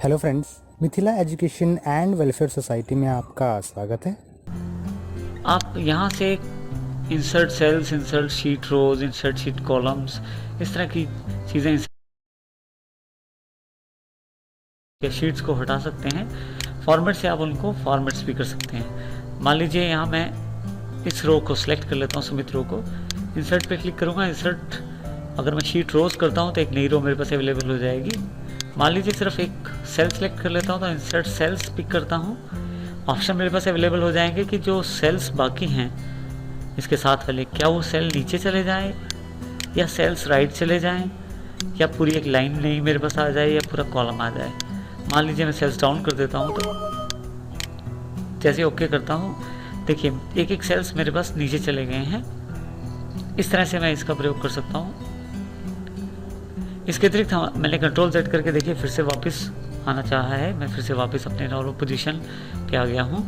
Hello friends, Mithila education and welfare society में आपका स्वागत है। आप यहाँ से इंसर्ट सेल्स, इंसर्ट शीट रोज, इंसर्ट शीट कॉलम्स, इस तरह की चीज़ें या शीट्स को हटा सकते हैं। फॉर्मेट से आप उनको फॉर्मेट्स भी कर सकते हैं। मान लीजिए यहाँ मैं इस रो को सिलेक्ट कर लेता हूँ, सुमित रो को। इंसर्ट पे क्लिक करूँगा। इंसर्ट अगर मैं शीट रोज करता हूँ तो एक नई रो मेरे पास अवेलेबल हो जाएगी। मान लीजिए सिर्फ एक सेल सेलेक्ट कर लेता हूँ तो इंसर्ट सेल्स पिक करता हूँ। ऑप्शन मेरे पास अवेलेबल हो जाएंगे कि जो सेल्स बाकी हैं इसके साथ वाले, क्या वो सेल नीचे चले जाएं या सेल्स राइट चले जाएं या पूरी एक लाइन नहीं मेरे पास आ जाए या पूरा कॉलम आ जाए। मान लीजिए मैं सेल्स डाउन कर देता हूँ तो जैसे ओके करता हूँ, देखिए एक एक सेल्स मेरे पास नीचे चले गए हैं। इस तरह से मैं इसका प्रयोग कर सकता हूँ। इसके अतिरिक्त मैंने कंट्रोल सेट करके देखिए फिर से वापस आना चाहा है। मैं फिर से वापस अपने नॉर्मल पोजीशन पे आ गया हूँ।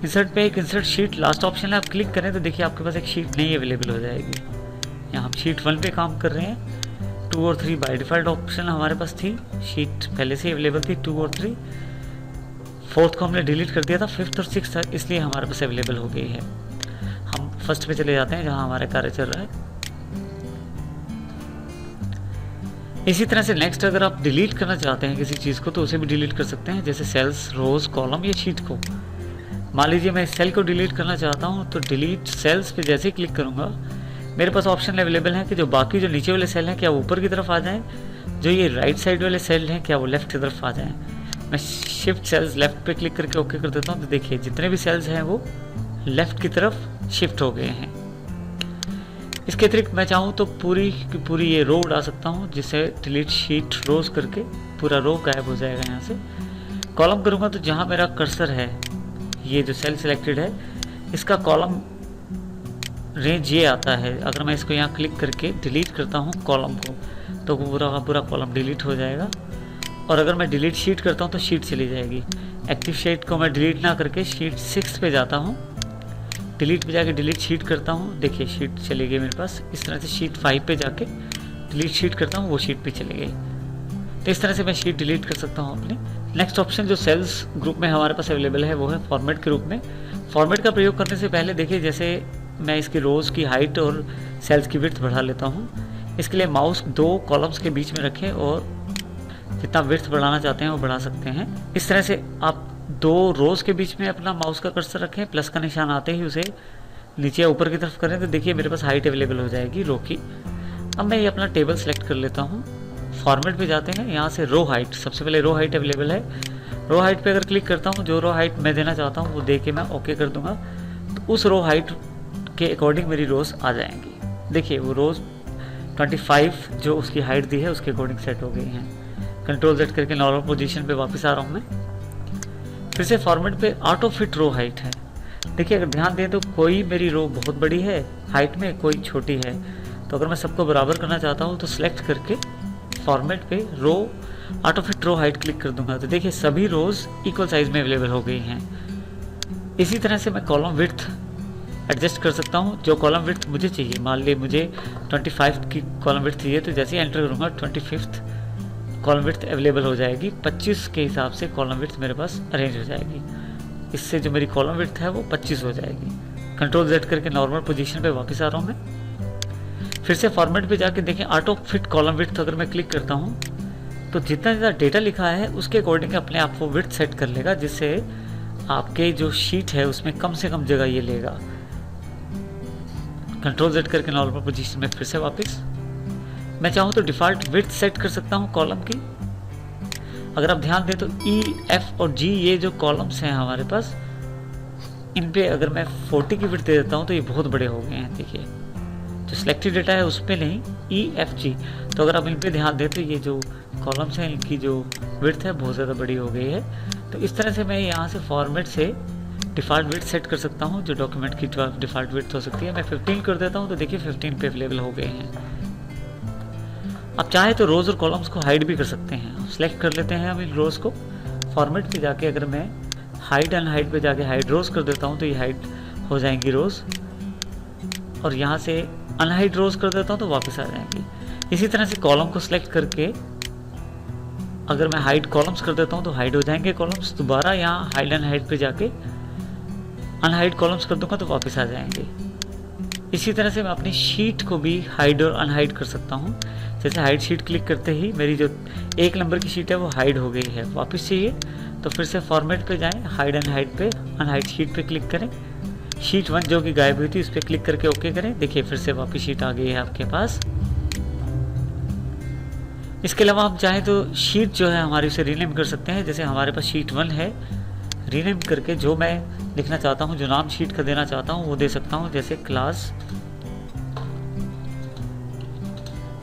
इंसर्ट पे एक इंसर्ट शीट लास्ट ऑप्शन है, आप क्लिक करें तो देखिए आपके पास एक शीट नई अवेलेबल हो जाएगी। यहाँ हम शीट 1 पे काम कर रहे हैं। 2 और 3 बाय डिफ़ॉल्ट ऑप्शन हमारे पास थी, शीट पहले से अवेलेबल थी 2 और 3। 4th को हमने डिलीट कर दिया था, 5th और 6th इसलिए हमारे पास अवेलेबल हो गई है। हम फर्स्ट पे चले जाते हैं जहाँ हमारा कार्य चल रहा है। इसी तरह से नेक्स्ट अगर आप डिलीट करना चाहते हैं किसी चीज़ को तो उसे भी डिलीट कर सकते हैं, जैसे सेल्स, रोज, कॉलम या शीट को। मान लीजिए मैं इस सेल को डिलीट करना चाहता हूँ तो डिलीट सेल्स पे जैसे ही क्लिक करूँगा मेरे पास ऑप्शन अवेलेबल है कि जो बाकी जो नीचे वाले सेल हैं क्या वो ऊपर की तरफ आ जाएं, जो ये राइट साइड वाले सेल हैं क्या वो लेफ्ट की तरफ आ जाएं। मैं शिफ्ट सेल्स लेफ्ट पे क्लिक करके ओके कर देता हूँ तो देखिए जितने भी सेल्स हैं वो लेफ्ट की तरफ शिफ्ट हो गए हैं। इसके अतिरिक्त मैं चाहूँ तो पूरी की पूरी ये रो उड़ा सकता हूँ, जिसे डिलीट शीट रोज करके पूरा रो गायब हो जाएगा यहाँ से। कॉलम करूँगा तो जहाँ मेरा कर्सर है, ये जो सेल सिलेक्टेड है इसका कॉलम रेंज ये आता है। अगर मैं इसको यहाँ क्लिक करके डिलीट करता हूँ कॉलम को तो पूरा कॉलम डिलीट हो जाएगा। और अगर मैं डिलीट शीट करता हूँ तो शीट चली जाएगी। एक्टिव शीट को मैं डिलीट ना करके शीट 6 पे जाता हूँ, डिलीट पे जाके डिलीट शीट करता हूँ, देखिए शीट चली गई मेरे पास। इस तरह से शीट 5 पे जाके डिलीट शीट करता हूँ, वो शीट पे चली गई। तो इस तरह से मैं शीट डिलीट कर सकता हूँ अपने। नेक्स्ट ऑप्शन जो सेल्स ग्रुप में हमारे पास अवेलेबल है वो है फॉर्मेट के रूप में। फॉर्मेट का प्रयोग करने से पहले देखिए जैसे मैं इसकी रोज़ की हाइट और सेल्स की विड्थ बढ़ा लेता हूँ। इसके लिए माउस 2 कॉलम्स के बीच में रखें और जितना विड्थ बढ़ाना चाहते हैं वो बढ़ा सकते हैं। इस तरह से आप 2 रोज़ के बीच में अपना माउस का कर्सर रखें, प्लस का निशान आते ही उसे नीचे ऊपर की तरफ करें तो देखिए मेरे पास हाइट अवेलेबल हो जाएगी रो की। अब मैं ये अपना टेबल सेलेक्ट कर लेता हूँ। फॉर्मेट पे जाते हैं, यहाँ से रो हाइट, सबसे पहले रो हाइट अवेलेबल है। रो हाइट पे अगर क्लिक करता हूँ, जो रो हाइट मैं देना चाहता हूँ वो दे के मैं ओके कर दूंगा तो उस रो हाइट के अकॉर्डिंग मेरी रोज़ आ जाएंगी। देखिए वो रोज़ 25 जो उसकी हाइट दी है उसके अकॉर्डिंग सेट हो गई हैं। कंट्रोल सेट करके नॉर्मल पोजीशन पे वापस आ रहा हूँ मैं। फिर से फॉर्मेट पे ऑटो फिट रो हाइट है। देखिए अगर ध्यान दें तो कोई मेरी रो बहुत बड़ी है हाइट में, कोई छोटी है। तो अगर मैं सबको बराबर करना चाहता हूँ तो सिलेक्ट करके फॉर्मेट पे row auto fit row height click कर दूंगा तो देखिए सभी रोज इक्वल साइज में अवेलेबल हो गई हैं। इसी तरह से मैं कॉलम विड्थ एडजस्ट कर सकता हूँ, जो कॉलम विड्थ मुझे चाहिए। मान लीजिए मुझे 25 की कॉलम विड्थ चाहिए तो जैसे ही एंटर करूँगा 25th कॉलम विड्थ अवेलेबल हो जाएगी। 25 के हिसाब से कॉलम विड्थ मेरे पास अरेंज हो जाएगी। इससे जो मेरी कॉलम विड्थ है वो 25 हो जाएगी। कंट्रोल Z करके नॉर्मल पोजीशन पे वापस आ रहा हूँ मैं। फिर से फॉर्मेट पे जाके देखें ऑटो फिट कॉलम विड्थ अगर मैं क्लिक करता हूँ तो जितना ज़्यादा डेटा लिखा है उसके अकॉर्डिंग अपने आप वो विड्थ सेट कर लेगा, जिससे आपके जो शीट है उसमें कम से कम जगह ये लेगा। कंट्रोल Z करके नॉर्मल पोजीशन में फिर से वापस। मैं चाहूँ तो डिफ़ॉल्ट विड्थ सेट कर सकता हूँ कॉलम की। अगर आप ध्यान दें तो E, F और G ये जो कॉलम्स हैं हमारे पास, इन पे अगर मैं 40 की विड्थ दे देता हूँ तो ये बहुत बड़े हो गए हैं। देखिए जो सिलेक्टेड डेटा है उस पर नहीं, E, F, G। तो अगर आप इन पे ध्यान दें तो ये जो कॉलम्स हैं इनकी जो विड्थ है बहुत ज़्यादा बड़ी हो गई है। तो इस तरह से मैं यहाँ से फॉर्मेट से डिफ़ॉल्ट विड्थ सेट कर सकता हूँ, जो डॉक्यूमेंट की डिफ़ॉल्ट विड्थ हो सकती है। मैं 15 कर देता हूँ तो देखिए 15 पे अवेलेबल हो गए हैं। आप चाहे तो रोज़ और कॉलम्स को हाइड भी कर सकते हैं। सेलेक्ट कर लेते हैं हम इन रोज़ को। फॉर्मेट पे जाके अगर मैं हाइड एंड हाइड पे जाके हाइड रोज़ कर देता हूँ तो ये हाइड हो जाएंगी रोज़, और यहाँ से अनहाइड रोज़ कर देता हूँ तो वापस आ जाएंगी। इसी तरह से कॉलम को सिलेक्ट करके अगर मैं हाइड कॉलम्स कर देता हूँ तो हाइड हो जाएंगे कॉलम्स, दोबारा यहाँ हाइड एंड हाइड पे जाके अनहाइड कॉलम्स कर दूंगा तो वापस आ जाएंगे। इसी तरह से मैं अपनी शीट को भी हाइड और अनहाइड कर सकता हूँ। जैसे हाइड शीट क्लिक करते ही मेरी जो 1 नंबर की शीट है वो हाइड हो गई है। वापस चाहिए तो फिर से फॉर्मेट पे जाएं, हाइड एंड हाइड पे अनहाइड शीट पे क्लिक करें, शीट 1 जो कि गायब हुई थी उस पर क्लिक करके ओके करें। देखिए फिर से वापस शीट आ गई है आपके पास। इसके अलावा आप चाहें तो शीट जो है हमारी उसे रीनेम कर सकते हैं। जैसे हमारे पास शीट 1 है, रीनेम करके जो मैं लिखना चाहता हूँ, जो नाम शीट का देना चाहता हूँ वो दे सकता हूँ। जैसे क्लास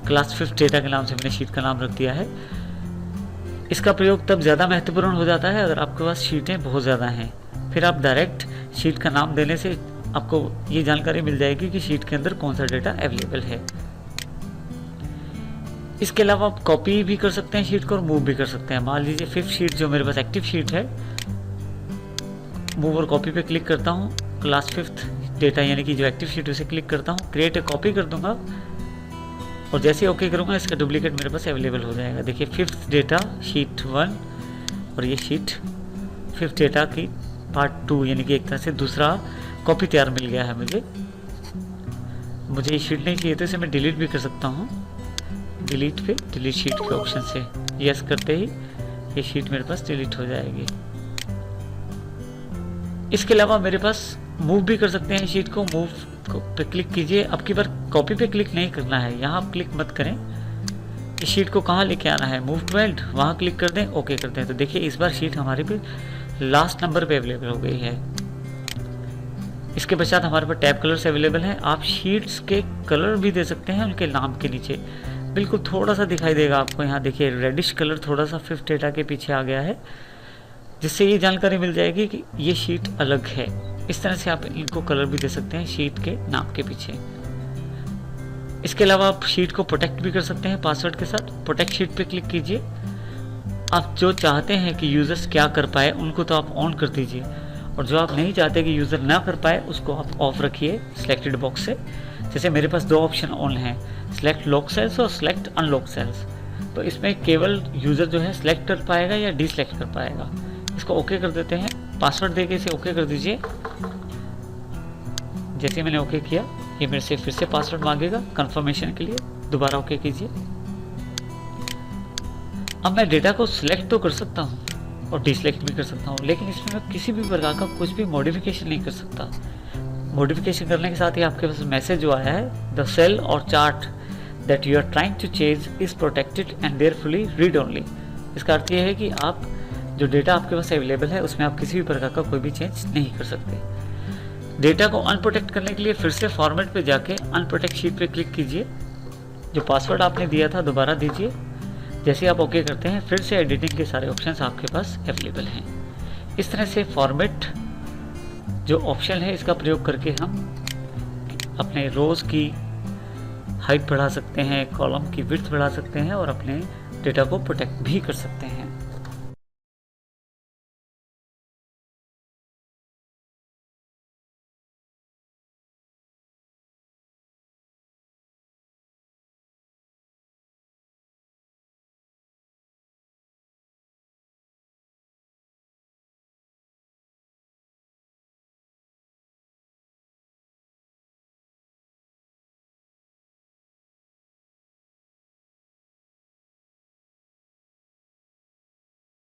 5 डेटा के नाम से मैंने शीट का नाम रख दिया है। इसका प्रयोग तब ज़्यादा महत्वपूर्ण हो जाता है अगर आपके पास शीटें बहुत ज़्यादा हैं। फिर आप डायरेक्ट शीट का नाम देने से आपको ये जानकारी मिल जाएगी कि शीट के अंदर कौन सा डेटा अवेलेबल है। इसके अलावा आप कॉपी भी कर सकते हैं शीट को और मूव भी कर सकते हैं। मान लीजिए 5th शीट जो मेरे पास एक्टिव शीट है, मूव और कॉपी पे क्लिक करता हूँ, क्लास 5th डेटा यानी कि जो एक्टिव शीट उसे क्लिक करता हूँ, क्रिएट ए कॉपी कर दूंगा और जैसे ओके करूँगा इसका डुप्लीकेट मेरे पास अवेलेबल हो जाएगा। देखिए 5th डेटा शीट 1 और ये शीट 5th डेटा की पार्ट 2 यानी कि एक तरह से दूसरा कॉपी तैयार मिल गया है मुझे ये शीट नहीं चाहिए तो इसे मैं डिलीट भी कर सकता हूँ। डिलीट पे डिलीट शीट के ऑप्शन से यस करते ही ये शीट मेरे पास डिलीट हो जाएगी। इसके अलावा मेरे पास मूव भी कर सकते हैं शीट को। मूव पे क्लिक कीजिए, अब की बार कॉपी पे क्लिक नहीं करना है, यहाँ आप क्लिक मत करें। इस शीट को कहाँ लेके आना है, मूव टू एंड, वहाँ क्लिक कर दें, ओके करते हैं। तो देखिए इस बार शीट हमारे पे लास्ट नंबर पे अवेलेबल हो गई है। इसके पश्चात हमारे पास टैब कलर्स अवेलेबल हैं। आप शीट्स के कलर भी दे सकते हैं उनके नाम के नीचे। बिल्कुल थोड़ा सा दिखाई देगा आपको, यहाँ देखिए रेडिश कलर थोड़ा सा 5th डेटा के पीछे आ गया है, जिससे ये जानकारी मिल जाएगी कि ये शीट अलग है। इस तरह से आप इनको कलर भी दे सकते हैं शीट के नाम के पीछे। इसके अलावा आप शीट को प्रोटेक्ट भी कर सकते हैं पासवर्ड के साथ। प्रोटेक्ट शीट पे क्लिक कीजिए। आप जो चाहते हैं कि यूज़र्स क्या कर पाए उनको तो आप ऑन कर दीजिए, और जो आप नहीं चाहते कि यूज़र ना कर पाए उसको आप ऑफ रखिए सिलेक्टेड बॉक्स से। जैसे मेरे पास 2 ऑप्शन ऑन हैं, सिलेक्ट लॉक सेल्स और सिलेक्ट अनलॉक सेल्स। तो इसमें केवल यूज़र जो है सिलेक्ट कर पाएगा या डिसलेक्ट कर पाएगा। इसको ओके कर देते हैं, पासवर्ड देके इसे ओके कर दीजिए। जैसे मैंने ओके किया ये मेरे से फिर से पासवर्ड मांगेगा कंफर्मेशन के लिए, दोबारा ओके कीजिए। अब मैं डेटा को सिलेक्ट तो कर सकता हूँ और डिसलेक्ट भी कर सकता हूँ, लेकिन इसमें मैं किसी भी प्रकार का कुछ भी मॉडिफिकेशन नहीं कर सकता। मॉडिफिकेशन करने के साथ ही आपके पास मैसेज जो आया है, the cell or chart that you are trying to change is protected and therefore read only. इसका अर्थ यह है कि आप जो डेटा आपके पास अवेलेबल है उसमें आप किसी भी प्रकार का कोई भी चेंज नहीं कर सकते। डेटा को अनप्रोटेक्ट करने के लिए फिर से फॉर्मेट पे जाके अनप्रोटेक्ट शीट पे क्लिक कीजिए। जो पासवर्ड आपने दिया था दोबारा दीजिए। जैसे आप ओके करते हैं फिर से एडिटिंग के सारे ऑप्शंस आपके पास अवेलेबल हैं। इस तरह से फॉर्मेट जो ऑप्शन है इसका प्रयोग करके हम अपने रोज़ की हाइट बढ़ा सकते हैं, कॉलम की विड्थ बढ़ा सकते हैं और अपने डेटा को प्रोटेक्ट भी कर सकते हैं।